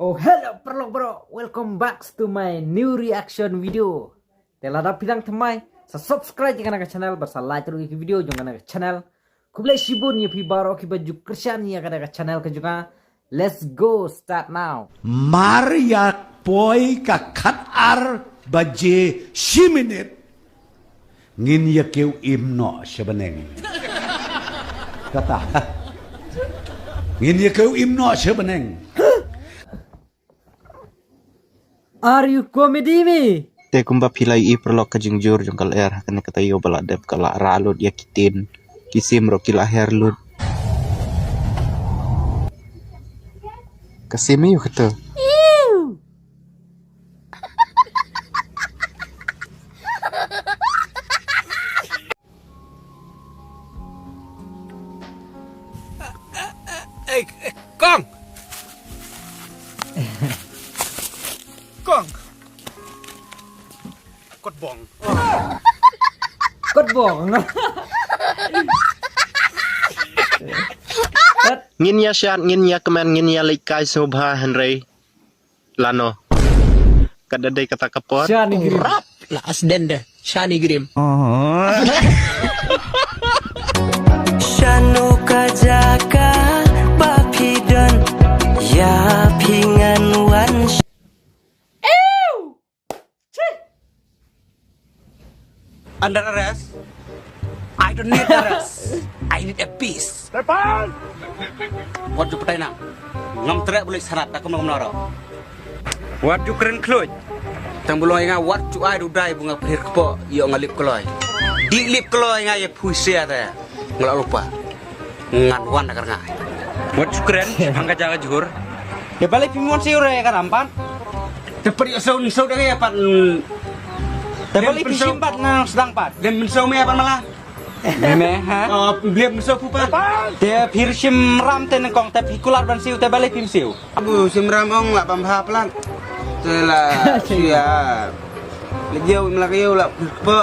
Oh hello bro, welcome back to my new reaction video. Telah bilang temai, subscribe jika nak channel, bersalai terus ke video jika nak channel. Kublai sibun ya pi baru ki baju kersian ya kada channel ke juga. Let's go start now. Maria poi ka khat ar baje shiminit ngin ya keu imno sebeneng. Kata ngin ya keu imno sebeneng. Are you comedy me? Te kumba pilai I perlok ka jingjur jong kal er kena kata yo baladep kala ralut ya kitin kisim ro kila her lut kasimi yo kata Con Con Cốt bong Cốt bong ngin ya syat ngin ya kemen ngin ya likai sobha Henry lano kada dai kata kapot Shani Grim. Rap la asdende Shani Grim Shanu kajaka papidon ya pingan wan. Under arrest I don't need arrest I need a peace Depan What you putay na Ngam tere boleh sarat aku mau menara What you keren kluj Tang bulong nga what you I do die bunga perhir kepo yo ngalip keloy di lip keloy nga ye puisi ada ngelak lupa ngan nakar ngai What you keren angka jaga juhur ya balik pimon siur ya kan ampan Tepat yo so dari apa Tapi simpat nang sedang pat. Dan menso me apa malah? Meme ha? Oh, beli menso pupa. Dia pirsim ram ten kong tapi kular ban siu te balik pim siu. Abu sim ram ong la pam ha plan. Telah siap. Lejau melakau la pe.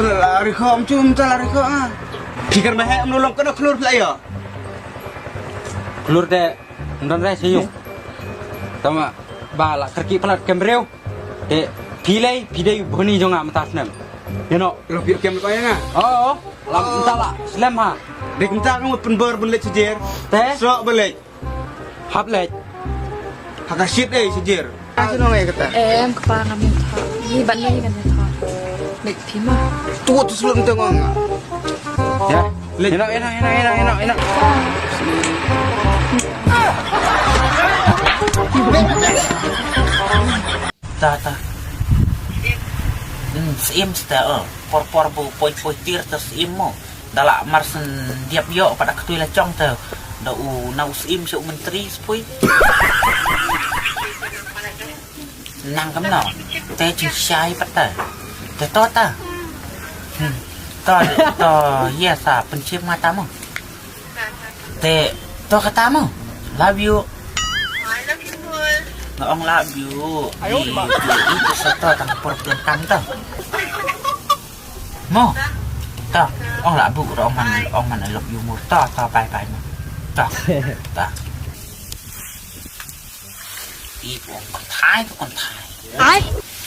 Telah rekom cum telah rekom ah. Pikir meh menolong kena keluar pula ya. Keluar te ndan re siu. Tama bala kerki pelat kembreu. Te Pilai boni jonga matas nem. You know, lo biar kem kau yang Oh, lam entala slam ha. Dek entah kamu penber belet sejer. Teh. Sok belet. Hap let. Hak shit sejer. Asyik nongai kata. Em kepala ngambil thọ. Ni bạn nghe kan thọ. Mệt phím mà. Tua tu sebelum tengok. Ya. Enak. Ta. Sim sta por bu poi tir tas imo dala marsen diap yo pada ketui la chong te da u na sim su menteri spui nang kam no te chi sai pata te to ta to ya sa pencip mata mo te to kata mo love you Ngong love you. Itu seto tang porten tante. Mo. Ta. Ong la bu ro ong man love you mo. Ta bai mo. Ta. I kon thai. Ai?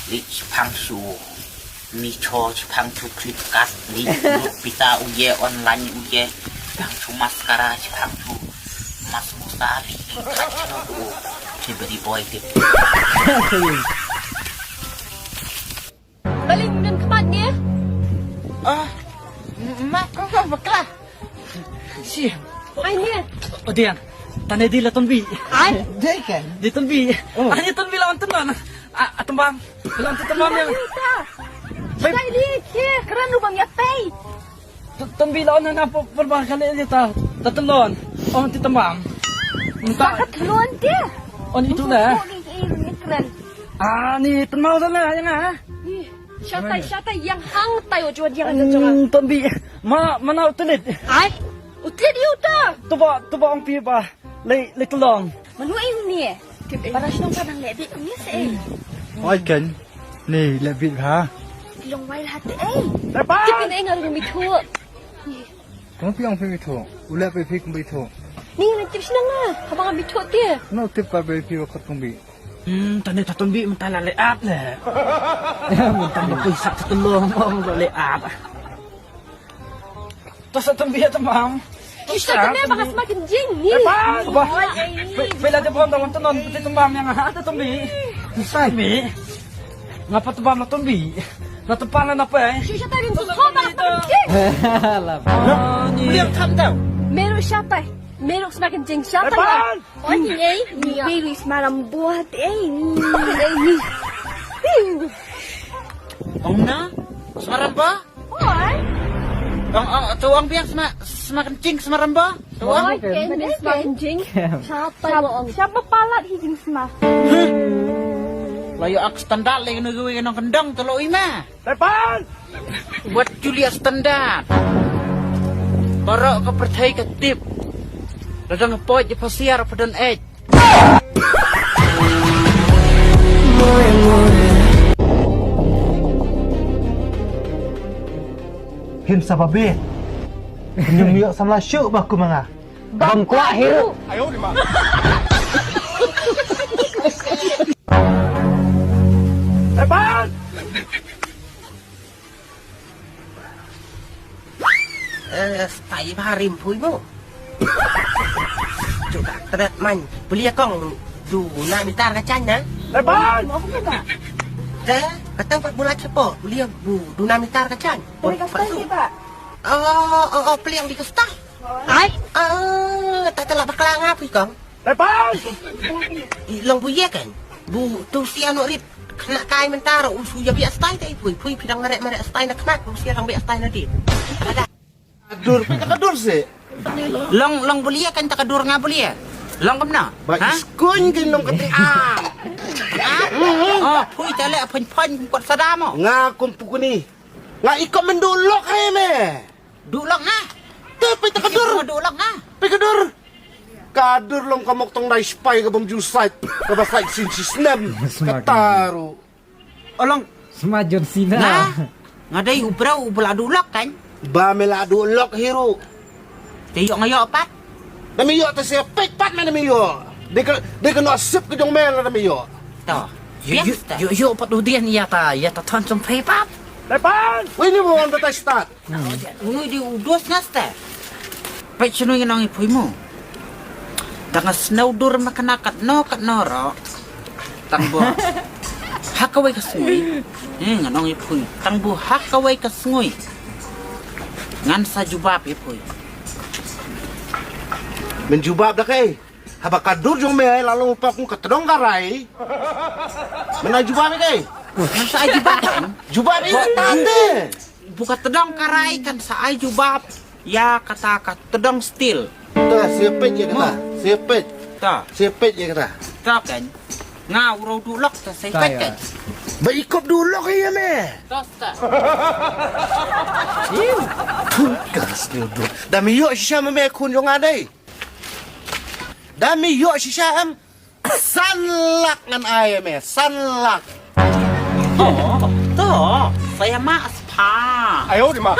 Li phang su. Mi cho phang tu clip kat li pita uye online uye. Phang su maskara phang tu. Mas Mustari. Beri boy tip. Balik dan kemat dia. Mak kau baklah. Si. Ai ni? Oh dia. Tanda di la tonbi. Ai? Dia kan. Di tonbi. Ani tonbi lawan tenan. Tembang. Lawan tembang yang. Sai li ke keren lubang ya pay. Tonbi lawan na perbah kali dia ta. Tatelon. Oh tembang. Bakat luan dia. Oh itu dah. Ni keren. Ni tenmau sana yang Syata yang hang tayo jual dia ada jangan. Tonbi. Mana utulit. Ai? Utit you ta. Tuba ang pipa. Lay telong. Manu ay ni. Para siyang parang lebit ni sa eh. Oi kan. Ni lebih ha. Long wai lahat eh. Tipin ay ngal rumito. Kamu piang pergi tu. Ulah pergi pergi tu. Ni nanti senang lah. Abang ambil tot dia. No tip pa baby wakot kong bi. Tanda tatumbi mentala leap le. Mentala puisak tetulong mo leap. Tas tatumbi ya tamam. Kita kena bakal semakin jing ni. Apa? Pila dia pon tawon tunon pati tumbam yang ha tatumbi. Sai mi. Ngapa tumbam na tumbi? Natupalan na pa eh. Siya tayo yung gusto bakal semakin jing. Alah. Beliau kam daw. Meron siapa? Meron semakin jing siapa? Oh ni ni. Baby semalam buat ni. Om na? Semaran ba? Oh. Tuang biang semakin cing semaran ba? Tuang? Semakin jing. Siapa palat hijing semah? Layo ak standar lagi nagawin ng kendang tuloy ma. Tepan! Buat Julia standar. Para ka percaya ka tip. Dadang po di pasiar padan edge. Him sababe. Nyum yuk samla syuk baku manga. Bang kuat hiru. Stay harim pui mo. Juga terat man. Beli kong du na mitar kacan na. Bang, mau apa tak? Kata 4 bulan cepo. Beli du na mitar kacan. Boleh kata ni pak? Oh, beli yang di kesta. Ai? Tak telah berkelang apa kong. Long buye kan. Bu tu si anu rit kena kai mentara usu ya biak stay tai pui pidang merek stay nak kena tu si orang biak stay nanti. Kadur, kadur sih. Long beli kan tak kadur nga beli. Long kemna? Bagi skun ginom ketiang. Oh, pui tale pen kuat sadamo. Nga kumpuku ni. Nga ikut mendulok me. Dulong nga. Tapi tak kadur. Dulong nga. Pi kadur. Kadur long kamok tong dai spy ka bang jusait. Ka basait sin sisnem. Kataru. Olong Semajon sina. nah. Ngadai ubrau ubla dulok kan. Ba mela dulok hero. Tiyok ngayo pat. Dami yo ta siya pek pat man dami yo. De ka no sip ka jong mel dami yo. To. Yo pat udian ya ta ton som pay pat. Wini mo ang tatay start. Unu di udos nasta. Pai chunu yang ngi pui mo. Tanga snow dur makana kat noro. Tangbo. Hakawai ka sngui. Nganong ipui. Tangbo hakawai ka sngui. Ngan sa jubab ipui. Menjubab dah kay. Haba kadur jong mel lalu pa kung katedong karay. Mena jubab kay. Ngan sa jubab kan. Jubab ini tante. Buka tedong karai kan sa jubab. Ya kata tedong steel. Dah sepet je kata. Sepet. Ta. Sepet je kata. Ta kan. Ngau ro dulok ta sai pat kan. Baikop dulu kaya me. Tosta. Gas dulu. Dami yo shisha me kun jong adai. Dami yo shisha am sanlak ngan ay me. Sanlak. Oh, to. Saya mas pa. Ayo di ma.